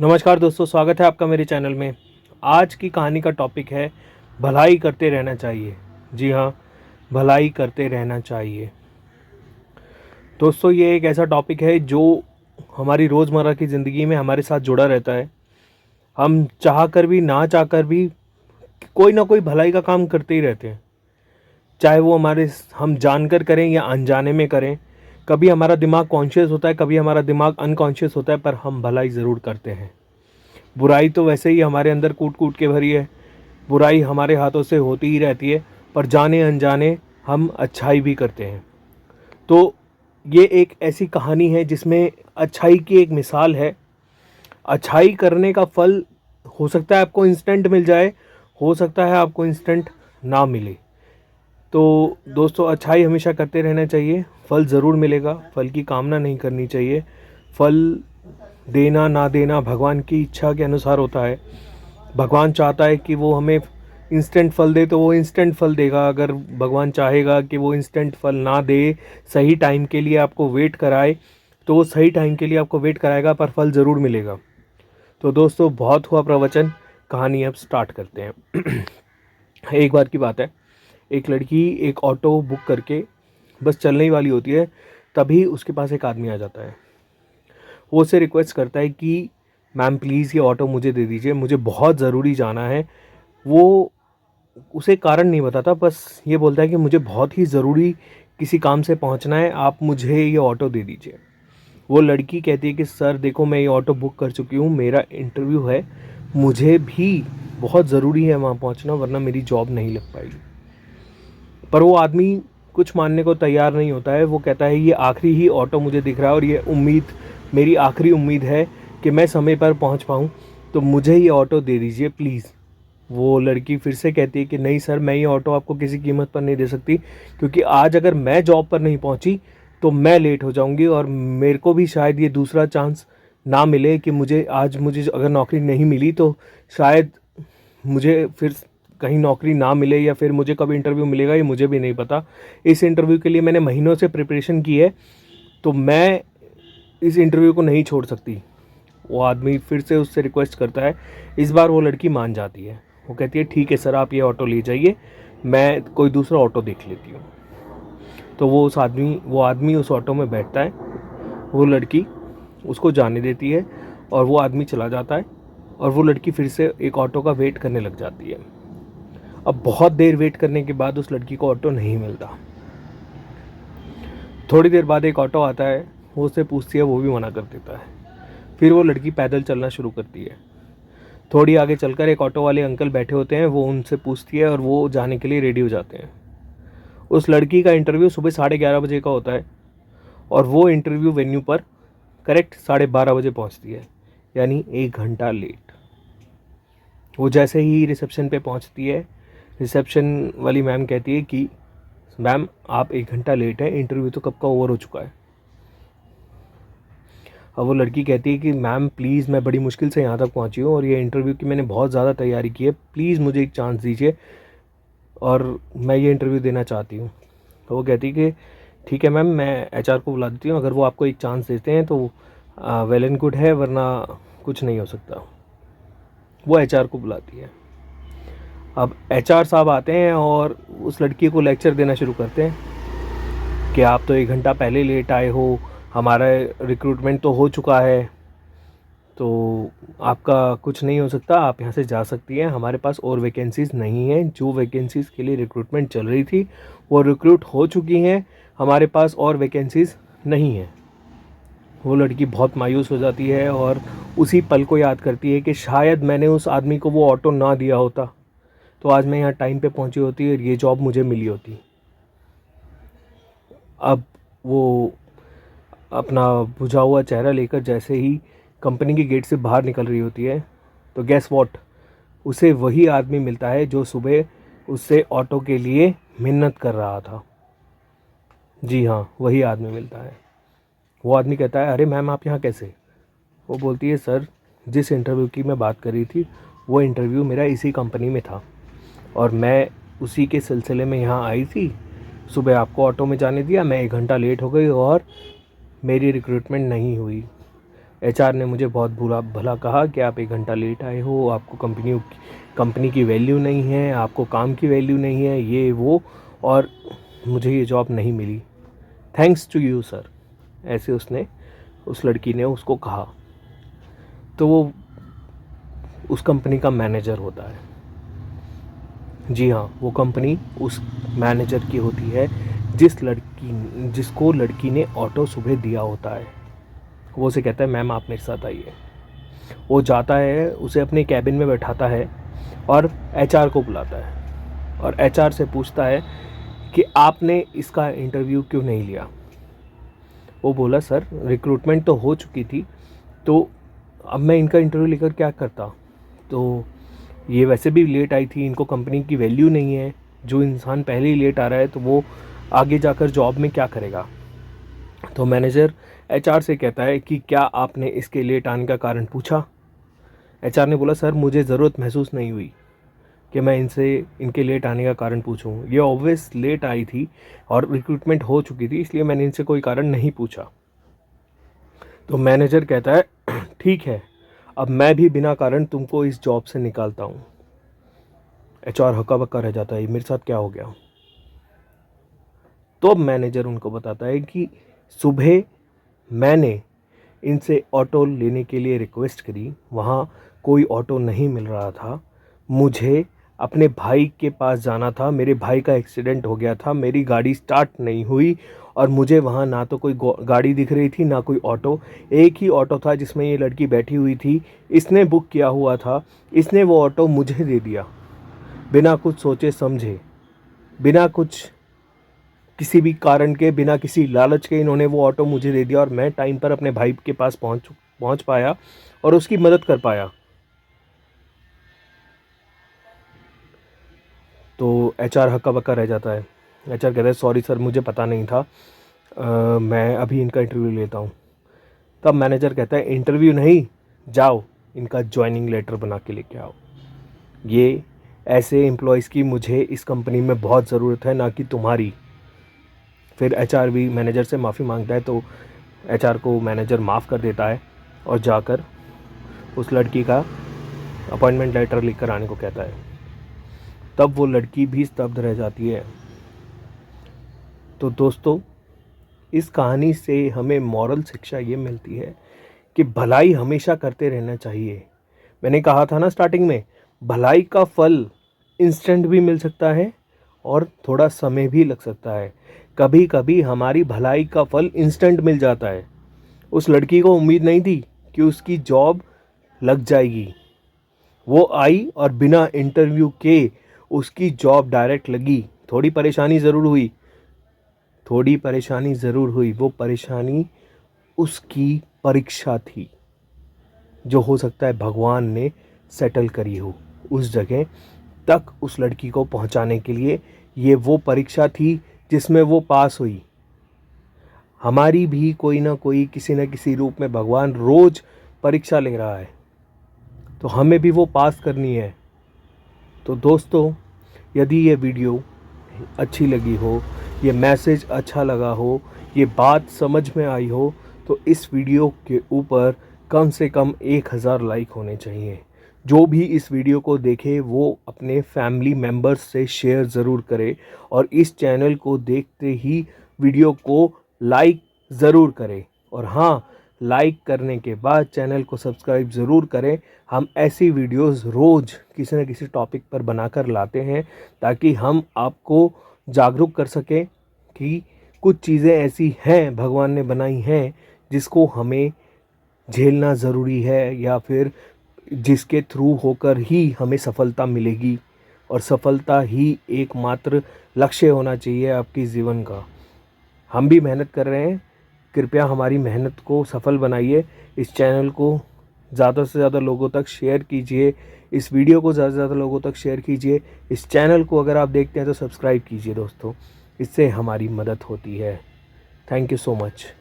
नमस्कार दोस्तों, स्वागत है आपका मेरे चैनल में। आज की कहानी का टॉपिक है भलाई करते रहना चाहिए। जी हाँ, भलाई करते रहना चाहिए। दोस्तों, ये एक ऐसा टॉपिक है जो हमारी रोज़मर्रा की ज़िंदगी में हमारे साथ जुड़ा रहता है। हम चाह कर भी ना चाह कर भी कोई ना कोई भलाई का काम करते ही रहते हैं, चाहे वो हम जानकर करें या अनजाने में करें। कभी हमारा दिमाग कॉन्शियस होता है, कभी हमारा दिमाग अनकॉन्शियस होता है, पर हम भलाई ज़रूर करते हैं। बुराई तो वैसे ही हमारे अंदर कूट कूट के भरी है, बुराई हमारे हाथों से होती ही रहती है, पर जाने अनजाने हम अच्छाई भी करते हैं। तो ये एक ऐसी कहानी है जिसमें अच्छाई की एक मिसाल है। अच्छाई करने का फल हो सकता है आपको इंस्टेंट मिल जाए, हो सकता है आपको इंस्टेंट ना मिले। तो दोस्तों, अच्छाई हमेशा करते रहना चाहिए, फल ज़रूर मिलेगा। फल की कामना नहीं करनी चाहिए। फल देना ना देना भगवान की इच्छा के अनुसार होता है। भगवान चाहता है कि वो हमें इंस्टेंट फल दे तो वो इंस्टेंट फल देगा। अगर भगवान चाहेगा कि वो इंस्टेंट फल ना दे, सही टाइम के लिए आपको वेट कराए, तो वो सही टाइम के लिए आपको वेट कराएगा, पर फल ज़रूर मिलेगा। तो दोस्तों, बहुत हुआ प्रवचन, कहानी अब स्टार्ट करते हैं। एक बार की बात है, एक लड़की एक ऑटो बुक करके बस चलने ही वाली होती है, तभी उसके पास एक आदमी आ जाता है। वो उससे रिक्वेस्ट करता है कि मैम प्लीज़ ये ऑटो मुझे दे दीजिए, मुझे बहुत ज़रूरी जाना है। वो उसे कारण नहीं बताता, बस ये बोलता है कि मुझे बहुत ही ज़रूरी किसी काम से पहुंचना है, आप मुझे ये ऑटो दे दीजिए। वो लड़की कहती है कि सर देखो, मैं ये ऑटो बुक कर चुकी हूँ, मेरा इंटरव्यू है, मुझे भी बहुत ज़रूरी है वहाँ पहुँचना, वरना मेरी जॉब नहीं लग पाएगी। पर वो आदमी कुछ मानने को तैयार नहीं होता है। वो कहता है ये आखिरी ही ऑटो मुझे दिख रहा है और ये मेरी आखिरी उम्मीद है कि मैं समय पर पहुंच पाऊं, तो मुझे ये ऑटो दे दीजिए प्लीज़। वो लड़की फिर से कहती है कि नहीं सर, मैं ये ऑटो आपको किसी कीमत पर नहीं दे सकती, क्योंकि आज अगर मैं जॉब पर नहीं पहुंची तो मैं लेट हो जाऊंगी, और मेरे को भी शायद ये दूसरा चांस ना मिले कि मुझे अगर नौकरी नहीं मिली तो शायद मुझे फिर कहीं नौकरी ना मिले, या फिर मुझे कब इंटरव्यू मिलेगा ये मुझे भी नहीं पता। इस इंटरव्यू के लिए मैंने महीनों से प्रिपरेशन की है, तो मैं इस इंटरव्यू को नहीं छोड़ सकती। वो आदमी फिर से उससे रिक्वेस्ट करता है। इस बार वो लड़की मान जाती है। वो कहती है ठीक है सर, आप ये ऑटो ले जाइए, मैं कोई दूसरा ऑटो देख लेती हूँ। तो वो आदमी उस ऑटो में बैठता है, वो लड़की उसको जाने देती है और वो आदमी चला जाता है, और वो लड़की फिर से एक ऑटो का वेट करने लग जाती है। अब बहुत देर वेट करने के बाद उस लड़की को ऑटो नहीं मिलता। थोड़ी देर बाद एक ऑटो आता है, वो उससे पूछती है, वो भी मना कर देता है। फिर वो लड़की पैदल चलना शुरू करती है। थोड़ी आगे चलकर एक ऑटो वाले अंकल बैठे होते हैं, वो उनसे पूछती है और वो जाने के लिए रेडी हो जाते हैं। उस लड़की का इंटरव्यू सुबह 11:30 बजे का होता है, और वो इंटरव्यू वेन्यू पर करेक्ट 12:30 बजे पहुंचती है, यानी 1 घंटा लेट। वो जैसे ही रिसेप्शन पे पहुंचती है, रिसेप्शन वाली मैम कहती है कि मैम आप 1 घंटा लेट हैं, इंटरव्यू तो कब का ओवर हो चुका है। अब वो लड़की कहती है कि मैम प्लीज़, मैं बड़ी मुश्किल से यहाँ तक पहुँची हूँ और ये इंटरव्यू की मैंने बहुत ज़्यादा तैयारी की है, प्लीज़ मुझे एक चांस दीजिए और मैं ये इंटरव्यू देना चाहती हूँ। तो वो कहती है कि ठीक है मैम, मैं एचआर को बुला देती हूँ, अगर वो आपको एक चांस देते हैं तो वेल एंड गुड है, वरना कुछ नहीं हो सकता। वो एचआर को बुलाती है। अब एचआर साहब आते हैं और उस लड़की को लेक्चर देना शुरू करते हैं कि आप तो 1 घंटा पहले लेट आए हो, हमारा रिक्रूटमेंट तो हो चुका है, तो आपका कुछ नहीं हो सकता, आप यहाँ से जा सकती हैं, हमारे पास और वैकेंसीज़ नहीं हैं। जो वैकेंसीज़ के लिए रिक्रूटमेंट चल रही थी वो रिक्रूट हो चुकी हैं, हमारे पास और वैकेंसीज़ नहीं हैं। वो लड़की बहुत मायूस हो जाती है और उसी पल को याद करती है कि शायद मैंने उस आदमी को वो ऑटो ना दिया होता तो आज मैं यहाँ टाइम पे पहुँची होती और ये जॉब मुझे मिली होती। अब वो अपना बुझा हुआ चेहरा लेकर जैसे ही कंपनी के गेट से बाहर निकल रही होती है, तो गैस वॉट, उसे वही आदमी मिलता है जो सुबह उससे ऑटो के लिए मिन्नत कर रहा था। जी हाँ, वही आदमी मिलता है। वो आदमी कहता है अरे मैम आप यहाँ कैसे? वो बोलती है सर, जिस इंटरव्यू की मैं बात कर रही थी वो इंटरव्यू मेरा इसी कंपनी में था और मैं उसी के सिलसिले में यहाँ आई थी। सुबह आपको ऑटो में जाने दिया, मैं 1 घंटा लेट हो गई और मेरी रिक्रूटमेंट नहीं हुई। एचआर ने मुझे बहुत बुरा भला कहा कि आप 1 घंटा लेट आए हो, आपको कंपनी की वैल्यू नहीं है, आपको काम की वैल्यू नहीं है, ये वो, और मुझे ये जॉब नहीं मिली। थैंक्स टू यू सर, ऐसे उस लड़की ने उसको कहा। तो वो उस कंपनी का मैनेजर होता है। जी हाँ, वो कंपनी उस मैनेजर की होती है जिसको लड़की ने ऑटो सुबह दिया होता है। वो उसे कहता है मैम आप मेरे साथ आइए। वो जाता है, उसे अपने कैबिन में बैठाता है और एचआर को बुलाता है और एचआर से पूछता है कि आपने इसका इंटरव्यू क्यों नहीं लिया। वो बोला सर रिक्रूटमेंट तो हो चुकी थी, तो अब मैं इनका इंटरव्यू लेकर क्या करता, तो ये वैसे भी लेट आई थी, इनको कंपनी की वैल्यू नहीं है, जो इंसान पहले ही लेट आ रहा है तो वो आगे जाकर जॉब में क्या करेगा। तो मैनेजर एचआर से कहता है कि क्या आपने इसके लेट आने का कारण पूछा। एचआर ने बोला सर मुझे ज़रूरत महसूस नहीं हुई कि मैं इनके लेट आने का कारण पूछूं, ये ऑब्वियस लेट आई थी और रिक्रूटमेंट हो चुकी थी, इसलिए मैंने इनसे कोई कारण नहीं पूछा। तो मैनेजर कहता है ठीक है, अब मैं भी बिना कारण तुमको इस जॉब से निकालता हूँ। एचआर हक्का बक्का रह जाता है, मेरे साथ क्या हो गया। तो अब मैनेजर उनको बताता है कि सुबह मैंने इनसे ऑटो लेने के लिए रिक्वेस्ट करी, वहाँ कोई ऑटो नहीं मिल रहा था, मुझे अपने भाई के पास जाना था, मेरे भाई का एक्सीडेंट हो गया था, मेरी गाड़ी स्टार्ट नहीं हुई और मुझे वहाँ ना तो कोई गाड़ी दिख रही थी ना कोई ऑटो। एक ही ऑटो था जिसमें ये लड़की बैठी हुई थी, इसने बुक किया हुआ था, इसने वो ऑटो मुझे दे दिया बिना कुछ सोचे समझे, बिना कुछ किसी भी कारण के, बिना किसी लालच के इन्होंने वो ऑटो मुझे दे दिया और मैं टाइम पर अपने भाई के पास पहुंच पाया और उसकी मदद कर पाया। तो एचआर हक्का बक्का रह जाता है। एचआर कहता है सॉरी सर मुझे पता नहीं था, मैं अभी इनका इंटरव्यू लेता हूँ। तब मैनेजर कहता है इंटरव्यू नहीं, जाओ इनका ज्वाइनिंग लेटर बना के लेके आओ। ये ऐसे एम्प्लॉयज़ की मुझे इस कंपनी में बहुत ज़रूरत है, ना कि तुम्हारी। फिर एचआर भी मैनेजर से माफ़ी मांगता है, तो एचआर को मैनेजर माफ़ कर देता है और जाकर उस लड़की का अपॉइंटमेंट लेटर लिख कर आने को कहता है। तब वो लड़की भी स्तब्ध रह जाती है। तो दोस्तों इस कहानी से हमें मॉरल शिक्षा ये मिलती है कि भलाई हमेशा करते रहना चाहिए। मैंने कहा था ना स्टार्टिंग में, भलाई का फल इंस्टेंट भी मिल सकता है और थोड़ा समय भी लग सकता है। कभी कभी हमारी भलाई का फल इंस्टेंट मिल जाता है। उस लड़की को उम्मीद नहीं थी कि उसकी जॉब लग जाएगी, वो आई और बिना इंटरव्यू के उसकी जॉब डायरेक्ट लगी। थोड़ी परेशानी ज़रूर हुई, वो परेशानी उसकी परीक्षा थी, जो हो सकता है भगवान ने सेटल करी हो उस जगह तक उस लड़की को पहुंचाने के लिए। ये वो परीक्षा थी जिसमें वो पास हुई। हमारी भी कोई ना कोई किसी न किसी रूप में भगवान रोज़ परीक्षा ले रहा है, तो हमें भी वो पास करनी है। तो दोस्तों यदि ये वीडियो अच्छी लगी हो, ये मैसेज अच्छा लगा हो, ये बात समझ में आई हो, तो इस वीडियो के ऊपर कम से कम 1000 लाइक होने चाहिए। जो भी इस वीडियो को देखे वो अपने फैमिली मेम्बर्स से शेयर ज़रूर करे और इस चैनल को देखते ही वीडियो को लाइक ज़रूर करें। और हाँ, लाइक करने के बाद चैनल को सब्सक्राइब ज़रूर करें। हम ऐसी वीडियोस रोज़ किसी न किसी टॉपिक पर बनाकर लाते हैं ताकि हम आपको जागरूक कर सकें कि कुछ चीज़ें ऐसी हैं भगवान ने बनाई हैं जिसको हमें झेलना ज़रूरी है, या फिर जिसके थ्रू होकर ही हमें सफलता मिलेगी। और सफलता ही एकमात्र लक्ष्य होना चाहिए आपके जीवन का। हम भी मेहनत कर रहे हैं, कृपया हमारी मेहनत को सफल बनाइए। इस चैनल को ज़्यादा से ज़्यादा लोगों तक शेयर कीजिए, इस वीडियो को ज़्यादा से ज़्यादा लोगों तक शेयर कीजिए। इस चैनल को अगर आप देखते हैं तो सब्सक्राइब कीजिए दोस्तों, इससे हमारी मदद होती है। Thank you so much.